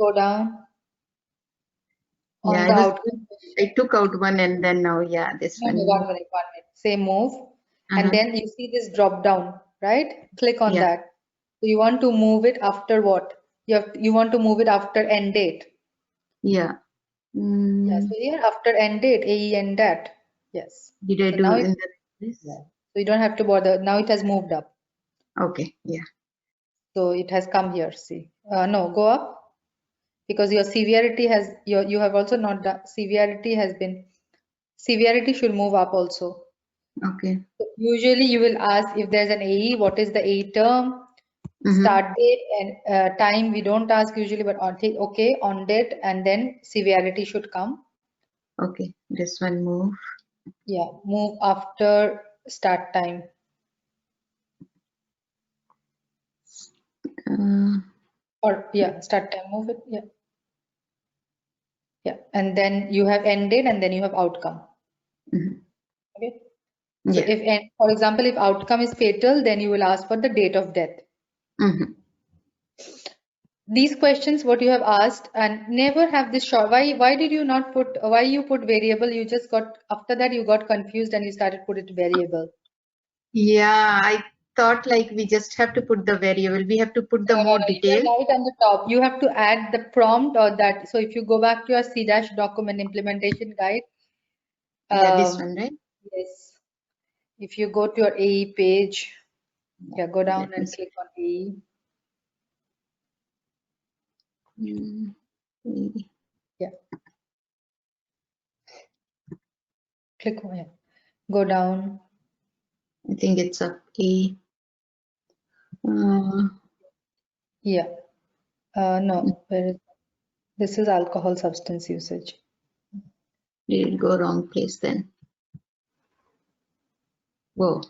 Go down on Yeah, the outcome. I took out one and then now, yeah, this No, one. no, 1 minute, 1 minute. Say move, and Uh-huh. then you see this drop down, right? Click on Yeah, that. So you want to move it after what? You want to move it after end date. yeah. Yeah, so here after end date, AE end dat. Yes. Did I So do now in this? so you don't have to bother. Now it has moved up. Okay, yeah. So it has come here. See, no, go up because your severity has you have also not done. Severity should move up also. Okay. So usually you will ask if there's an AE, what is the AE term, start date and time. We don't ask usually, but on date and then severity should come. Okay, this one move. Yeah, move after start time. Or yeah, start time, move it. Yeah. Yeah. And then you have end date and then you have outcome. Okay. So Yeah. if, for example, if outcome is fatal, then you will ask for the date of death. These questions, what you have asked, and never have this short. Why did you not put, why you put variable? You just got, after that you got confused and you started put it variable. Yeah, I thought like we just have to put the variable. We have to put the No, more you can detail. write on the top. You have to add the prompt or that. So if you go back to your C- document implementation guide. Yeah, this one, right? Yes. If you go to your AE page, yeah, go down Let me and see. click on AE. Yeah. Click on it. Go down. I think it's up A. Yeah. No, this is alcohol substance usage. Did it go wrong place then? Whoa.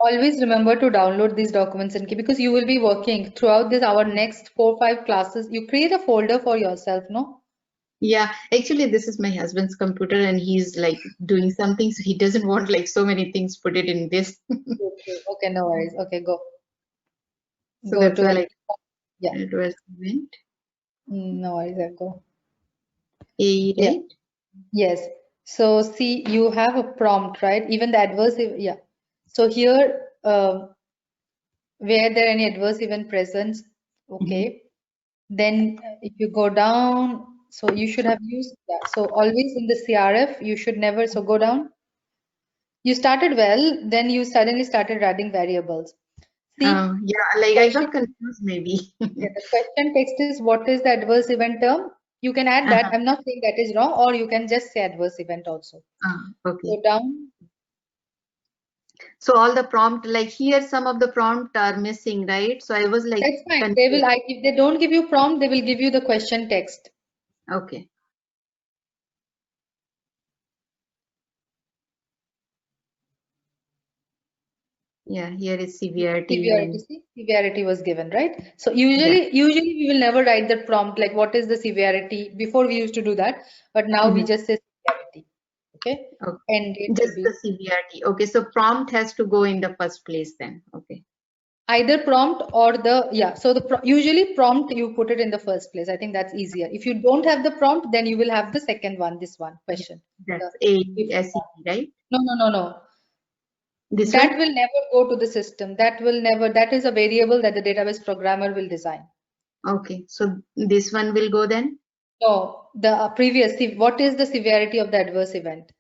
Always remember to download these documents and keep, because you will be working throughout this our next 4-5 classes. You create a folder for yourself, no? Yeah, actually, this is my husband's computer and he's like doing something, so he doesn't want like so many things put it in this. Okay, no worries. Okay, go. So Go that's to why and like yeah. advertisement. No worries, I'll go. A, Yeah. right? Yes. So see, you have a prompt, right? Even the adverse, yeah. So here, where there any adverse event presence, okay. Then if you go down, so you should have used that. So always in the CRF, you should never, so go down. You started well, then you suddenly started adding variables. See, Yeah, like I got confused maybe. yeah, the question text is what is the adverse event term? You can add that. I'm not saying that is wrong, or you can just say adverse event also. Okay. Go down. So all the prompt, like here, some of the prompt are missing, right? So I was like That's fine. They will, confused. if they don't give you prompt, they will give you the question text. Okay. Yeah, here is severity Severity, and see, severity was given, right? So usually we will never write the prompt like what is the severity. Before we used to do that, but now we just say severity. Okay, okay. and it will Just the be severity. Okay, so prompt has to go in the first place then. Okay. either prompt or the yeah. So the usually prompt you put it in the first place. I think that's easier. If you don't have the prompt, then you will have the second one. This one question. That's If- AESEP, right? no. This That one? will never go to the system. That will never. That is a variable that the database programmer will design. Okay, so this one will go then? No, the previous. What is the severity of the adverse event?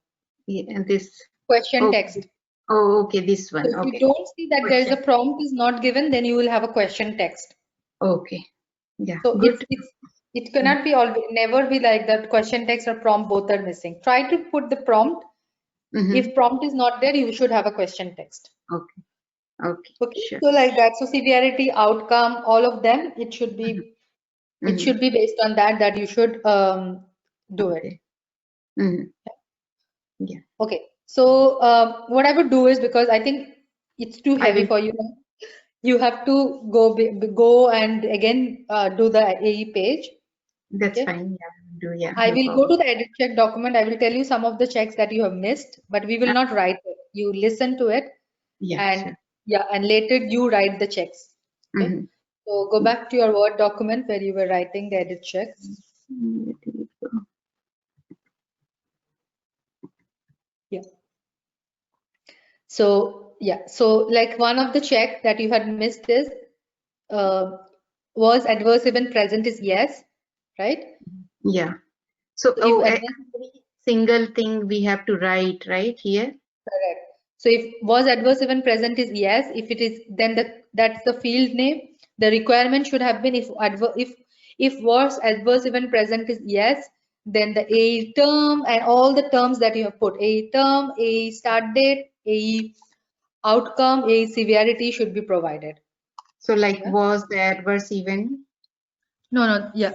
Yeah, and this. Question Oh, text. okay, this So one. if you Okay. don't see that there is a Question. prompt is not given, then you will have a question text. Okay. Yeah, So good. it cannot be always never be like that. Question text or prompt both are missing. Try to put the prompt. If prompt is not there, you should have a question text. Okay. Okay. Okay, Sure. so like that. So severity, outcome, all of them, it should be based on that you should do it. Yeah. Okay, so what I would do is, because I think it's too I heavy will. for you, you have to go and again do the AE page. That's Okay, fine. Yeah, do. Yeah, I no will go problem. to the edit check document. I will tell you some of the checks that you have missed, but we will not write it. You listen to it, Yeah, and sure. yeah, and later you write the checks. Okay. So go back to your Word document where you were writing the edit checks. Yeah. So yeah, so like one of the check that you had missed is was adverse event present is yes, right? Yeah. So, So if every single thing we have to write right here. correct. So if was adverse event present is yes, if it is, then that's the field name. The requirement should have been if was adverse event present is yes, then the A term and all the terms that you have put, A term, A start date, A outcome, A severity should be provided. So like Yeah. was the adverse event? No, yeah.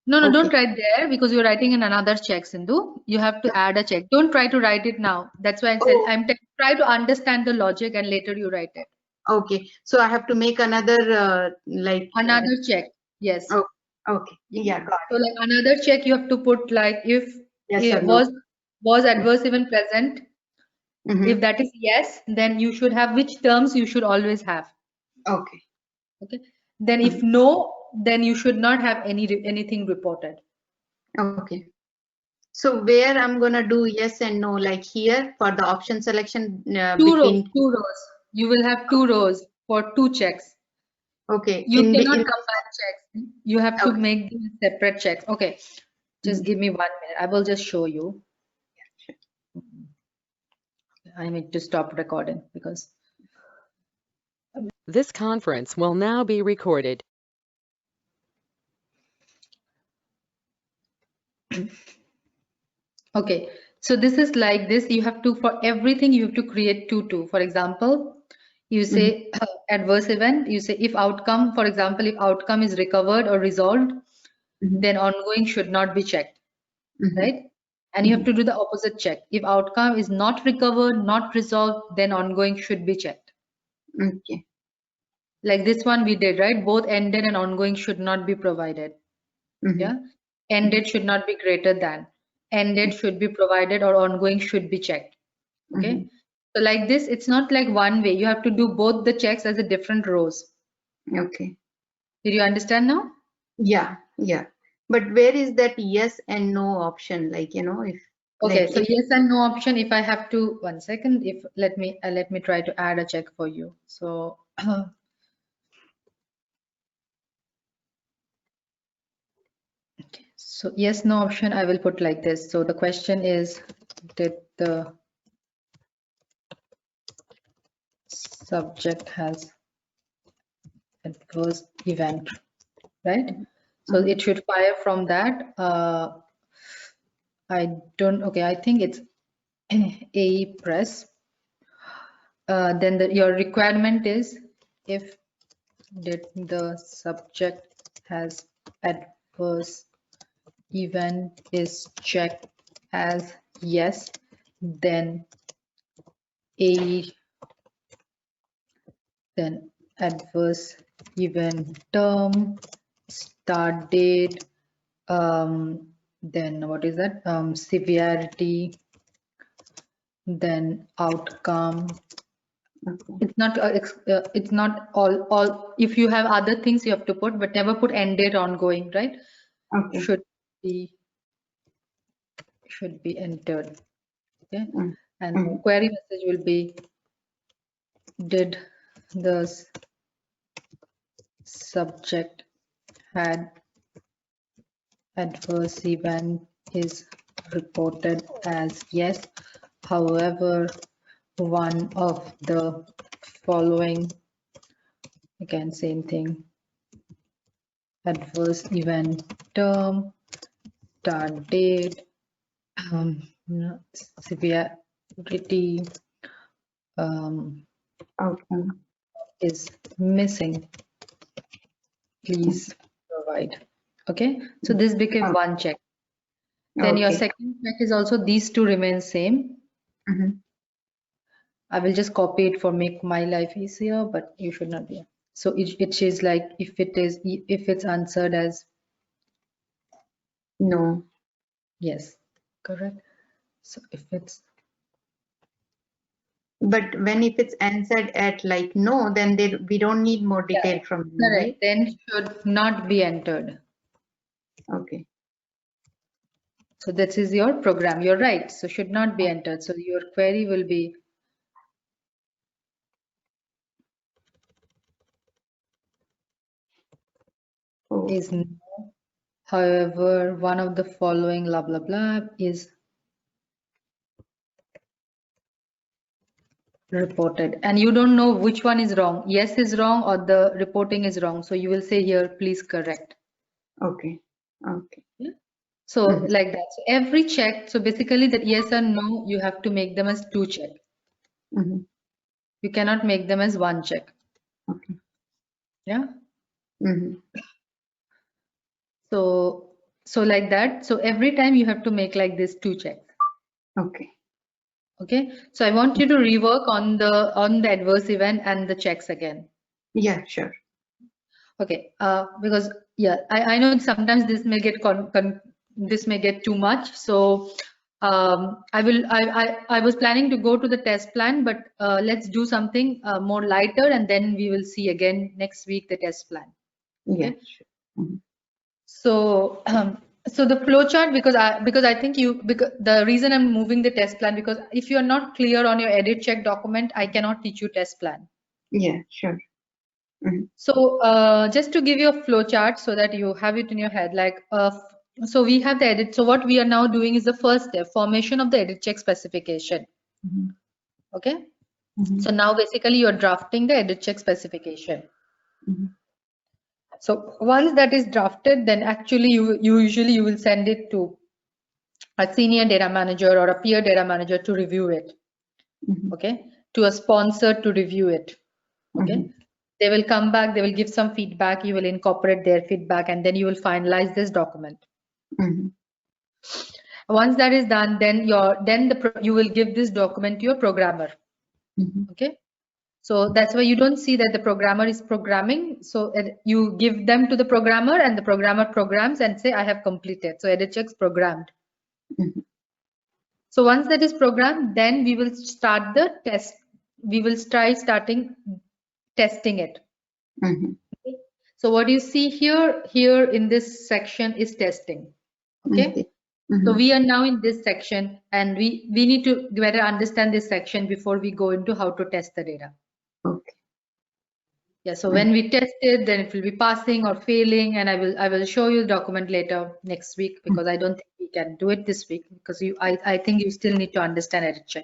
No, Okay. don't write there because you're writing in another check, Sindhu. You have to add a check. Don't try to write it now. That's why I said try to understand the logic and later you write it. Okay. So I have to make another like Another check. Yes. oh, okay. Yeah, got So it. like another check you have to put like if Yes or it no. was adverse event present. If that is yes, then you should have which terms you should always have. Okay. Okay. Then if no, then you should not have anything reported. Okay. So where I'm gonna do yes and no, like here for the option selection between. Two rows. You will have 2 rows for 2 checks. Okay. You cannot in combine checks. You have to Okay. make them separate checks. Okay. Just give me 1 minute. I will just show you. I need to stop recording because This conference will now be recorded. okay. So this is like this. You have to, for everything, you have to create two. For example, you say adverse event. You say if outcome, for example, if outcome is recovered or resolved, then ongoing should not be checked, right? And you have to do the opposite check. If outcome is not recovered, not resolved, then ongoing should be checked. Okay. Like this one we did, right? Both ended and ongoing should not be provided. Yeah. Ended should not be greater than. Ended should be provided or ongoing should be checked. Okay. So like this, it's not like one way. You have to do both the checks as a different rows. Okay. Did you understand now? Yeah. Yeah. But where is that yes and no option? Like, if Okay, like so yes and no option. If I have to, 1 second, if let me try to add a check for you. So okay, so yes, no option, I will put like this. So the question is, did the subject has adverse event, right? So it should fire from that. I don't, okay, I think it's a press. Then your requirement is if did the subject has adverse event is checked as yes, then then adverse event term, start date, then what is that? Severity, then outcome. It's not all. If you have other things you have to put, but never put end date ongoing, right? Okay. Should be entered. Okay, and the query message will be, did the subject had adverse event is reported as yes, however one of the following, again same thing, adverse event term, start date, severity Outcome is missing, please provide. Okay, so this became one check. Then your second check is also these two remain same. I will just copy it for make my life easier, but you should not be. So it is like if it's answered as no. yes, correct. So if it's But when if it's answered at like no, then we don't need more detail from them, Correct. right? Then should not be entered. Okay. So this is your program. You're right. So should not be entered. So your query will be Oh. is no. However, one of the following blah blah blah is reported, and you don't know which one is wrong. Yes is wrong or the reporting is wrong. So you will say here, please correct. Okay. Okay. Yeah. So like that. So every check. So basically that yes or no, you have to make them as 2 check. You cannot make them as 1 check. Okay. Yeah. So like that. So every time you have to make like this 2 checks. Okay. Okay. So I want you to rework on the adverse event and the checks again. Yeah, sure. Okay. Because yeah, I know sometimes this may get this may get too much. So I was planning to go to the test plan, but let's do something more lighter, and then we will see again next week the test plan. Yeah. Okay. Sure. So so the flowchart, because I think because the reason I'm moving the test plan, because if you are not clear on your edit check document, I cannot teach you test plan. Yeah, sure. So just to give you a flowchart so that you have it in your head, like so we have the edit. So what we are now doing is the first step, formation of the edit check specification. Okay. So now basically you're drafting the edit check specification. So once that is drafted, then actually you usually will send it to a senior data manager or a peer data manager to review it. Okay, to a sponsor to review it. Okay, they will come back, they will give some feedback, you will incorporate their feedback, and then you will finalize this document. Once that is done, then you will give this document to your programmer. Okay. So that's why you don't see that the programmer is programming. So you give them to the programmer, and the programmer programs and say, I have completed. So edit checks programmed. So once that is programmed, then we will start the test. We will starting testing it. Okay. So what you see here in this section is testing. Okay. So we are now in this section, and we need to better understand this section before we go into how to test the data. Okay. Yeah, so when we test it, then it will be passing or failing, and I will show you the document later next week, because I don't think we can do it this week, because I think you still need to understand edit check.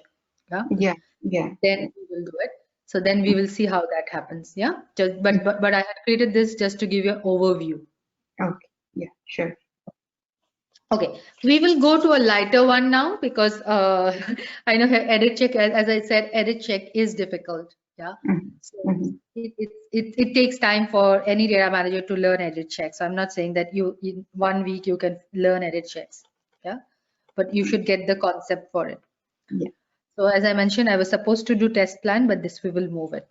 Yeah. Then we will do it. So then we will see how that happens. Yeah. But I had created this just to give you an overview. Okay. Yeah, sure. Okay, we will go to a lighter one now, because I know edit check, as I said, edit check is difficult. Yeah, so it takes time for any data manager to learn edit check. So I'm not saying that in 1 week you can learn edit checks. Yeah, but you should get the concept for it. Yeah. So as I mentioned, I was supposed to do test plan, but this we will move it.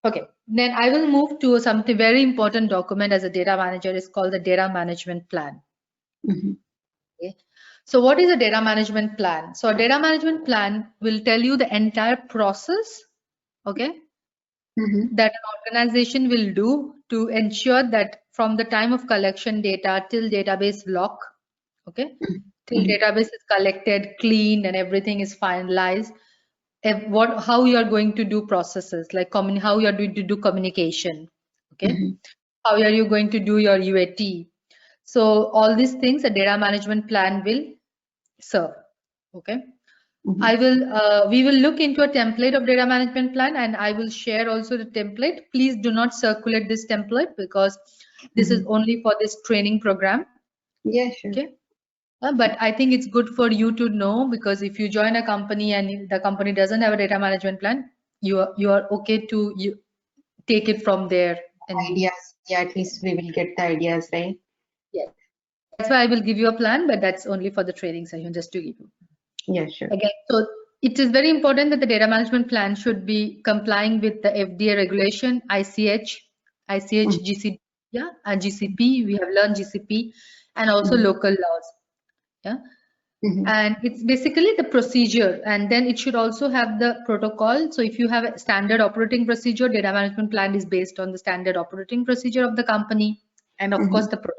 Okay, then I will move to something very important document as a data manager is called the data management plan. Okay. So what is a data management plan? So a data management plan will tell you the entire process, okay, that an organization will do to ensure that from the time of collection data till database lock, okay, till database is collected, cleaned, and everything is finalized, how you are going to do processes, like how you are going to do communication, okay, how are you going to do your UAT. So all these things a data management plan will serve. Okay. We will look into a template of data management plan, and I will share also the template. Please do not circulate this template, because this is only for this training program. Yeah, sure. Okay. But I think it's good for you to know, because if you join a company and the company doesn't have a data management plan, you are okay to take it from there. And ideas. Yeah, at least we will get the ideas, right? Yes. That's why I will give you a plan, but that's only for the training session, just to give you. Yeah, sure. Again, so it is very important that the data management plan should be complying with the FDA regulation, ICH, GCP, yeah, and GCP. We have learned GCP, and also local laws. Yeah. And it's basically the procedure, and then it should also have the protocol. So if you have a standard operating procedure, data management plan is based on the standard operating procedure of the company, and of course the protocol.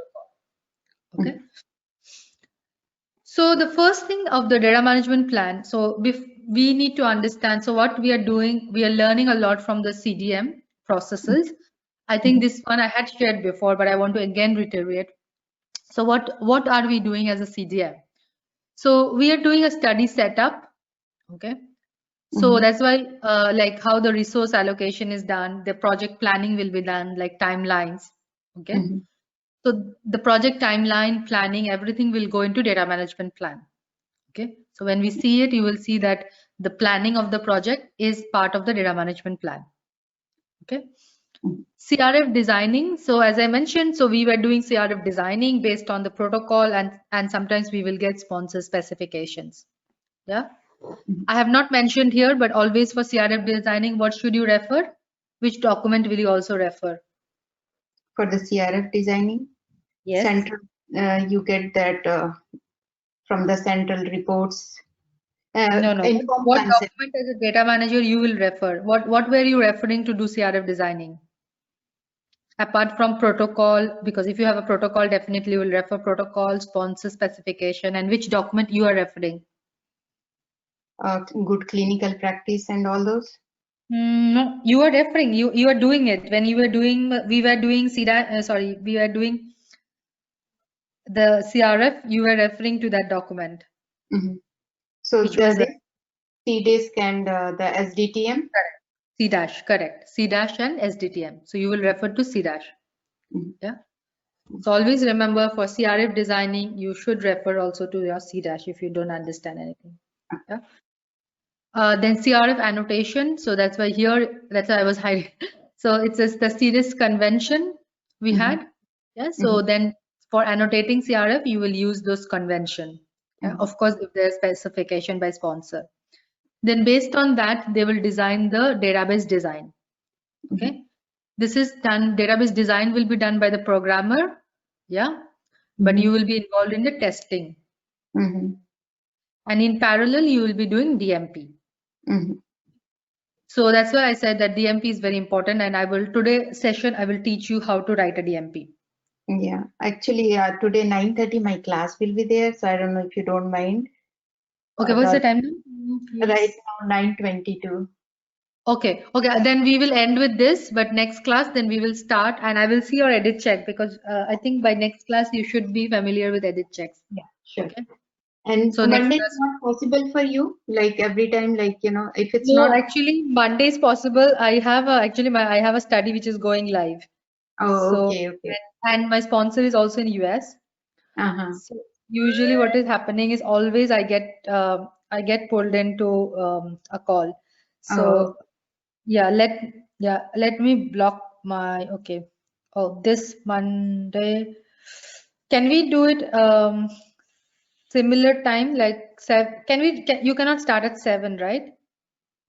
Okay. So the first thing of the data management plan, so we need to understand, so what we are doing, we are learning a lot from the CDM processes. I think this one I had shared before, but I want to again reiterate. So what are we doing as a CDM? So we are doing a study setup, okay? So that's why like how the resource allocation is done, the project planning will be done, like timelines, okay? So the project timeline, planning, everything will go into data management plan. Okay, so when we see it, you will see that the planning of the project is part of the data management plan. Okay, CRF designing. So as I mentioned, so we were doing CRF designing based on the protocol, and sometimes we will get sponsor specifications. Yeah, I have not mentioned here, but always for CRF designing, what should you refer? Which document will you also refer? For the CRF designing, Yes. central, you get that from the central reports. No. What concept. document as a data manager you will refer? What were you referring to do CRF designing? Apart from protocol, because if you have a protocol, definitely you will refer protocol, sponsor specification, and which document you are referring? Good clinical practice and all those. No, you are referring. You are doing it when you were doing. We were doing CDA. We were doing the CRF. You were referring to that document. So which was CDISC and the SDTM. Correct. Correct. C- and SDTM. So you will refer to C-. Yeah. So always remember for CRF designing, you should refer also to your C- if you don't understand anything. Yeah. Then CRF annotation. So that's why I was hiding. So it's the CDISC convention we had. Yeah. So then for annotating CRF, you will use those convention. Yeah. Of course, if there's specification by sponsor. Then based on that, they will design the database design. Okay. This is done, database design will be done by the programmer. Yeah. But you will be involved in the testing. And in parallel, you will be doing DMP. So that's why I said that DMP is very important, and today session I will teach you how to write a DMP. Yeah, actually today 9:30 my class will be there, so I don't know if you don't mind. Okay, what's the time now? Right now 9:22. Okay, then we will end with this, but next class then we will start, and I will see your edit check, because I think by next class you should be familiar with edit checks. Yeah, sure. Okay. And so Monday is not possible for you, like every time, like, you know, if it's not. Actually Monday is possible. I have a study which is going live. Oh, okay. And my sponsor is also in US. So usually what is happening is always I get pulled into a call. So let me block my, okay. Oh, this Monday, can we do it similar time, like 7? You cannot start at 7, right?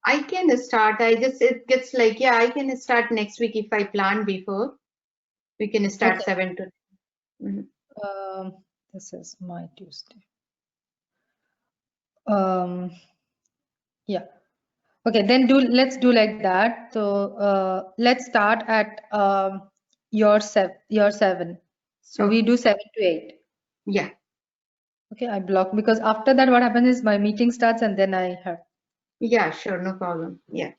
I can start. It gets like, yeah, I can start next week if I plan before. We can start 7 to. This is my Tuesday. Yeah. Okay, then let's do like that. So let's start at your 7. So we do 7 to 8. Yeah. Okay, I block, because after that what happens is my meeting starts and then I have. Yeah, sure, no problem. Yeah.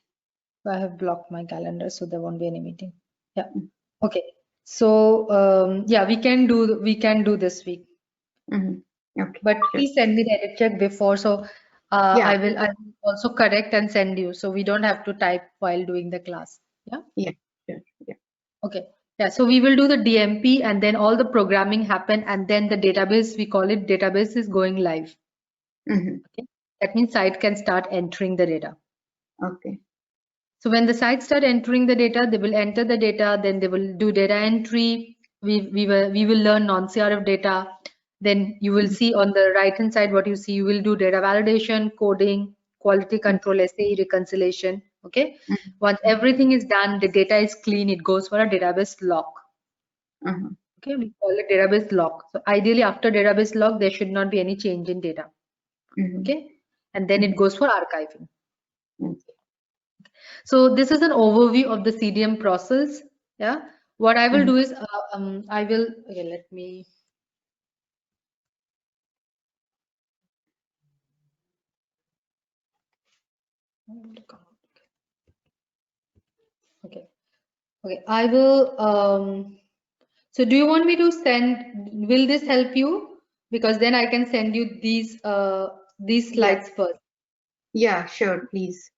So I have blocked my calendar, so there won't be any meeting. Yeah. Okay. So yeah, we can do this week. Okay. But please send me the edit check before, so I will also correct and send you, so we don't have to type while doing the class. Yeah. Yeah. Sure. Yeah. Okay. Yeah. So we will do the DMP, and then all the programming happen, and then the database, we call it database, is going live. Okay. That means site can start entering the data. Okay. So when the sites start entering the data, they will enter the data, then they will do data entry. We will learn non-CRF data. Then you will see on the right hand side what you see. You will do data validation, coding, quality control, SAE, reconciliation. Okay. Once everything is done, the data is clean, it goes for a database lock. Okay, we call it database lock. So ideally after database lock, there should not be any change in data. Mhm. Okay, and then it goes for archiving. Okay. So this is an overview of the CDM process. Yeah, what I will Mhm. do is I will, okay, let me. Okay, okay, I will, so do you want me to send, will this help you? Because then I can send you these slides first. Yeah, sure, please.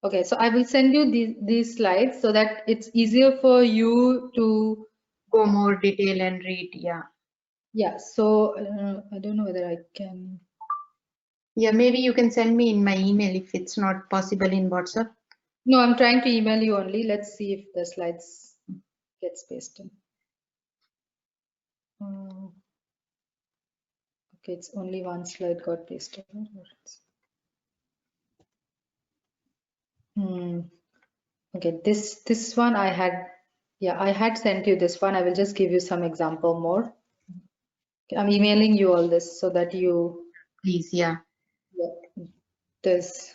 Okay, so I will send you these slides so that it's easier for you to, Go more detail and read. Yeah. yeah, so I don't know whether I can. Yeah, maybe you can send me in my email if it's not possible in WhatsApp. No, I'm trying to email you only. Let's see if the slides gets pasted. Okay, it's only one slide got pasted. Okay, this one I had, yeah, I had sent you this one. I will just give you some example more. Okay, I'm emailing you all this so that you, Please, yeah. yeah, this.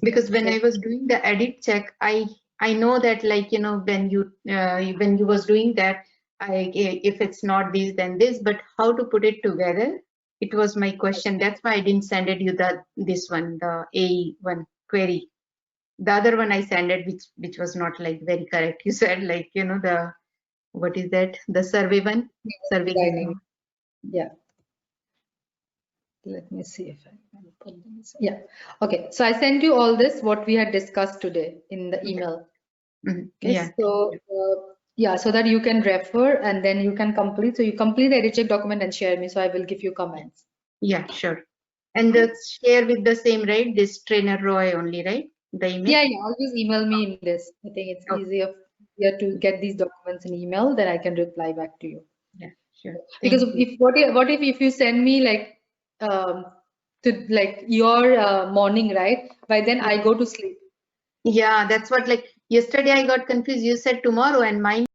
Because when Okay. I was doing the edit check, I know that, like, you know, when you was doing that, if it's not this then this, but how to put it together, it was my question. That's why I didn't send it you this one, the A one query. The other one I sent it, which was not like very correct. You said, like, you know, the, what is that, the survey one, survey Designing. design. Yeah. Let me see if I can put this. Yeah. Okay. So I sent you all this, what we had discussed today in the email. Mhm. Okay. Yeah. So, yeah, so that you can refer and then you can complete. So you complete the edit check document and share me. So I will give you comments. Yeah, sure. And the share with the same, right? This trainer Roy only, right? The email. Yeah, yeah. Always email me in this. I think it's Okay. easier to get these documents in email, then I can reply back to you. Yeah, sure. Because Thank you. if what if you send me like to like your morning, right? By then I go to sleep. Yeah, that's what, like, yesterday I got confused. You said tomorrow and mine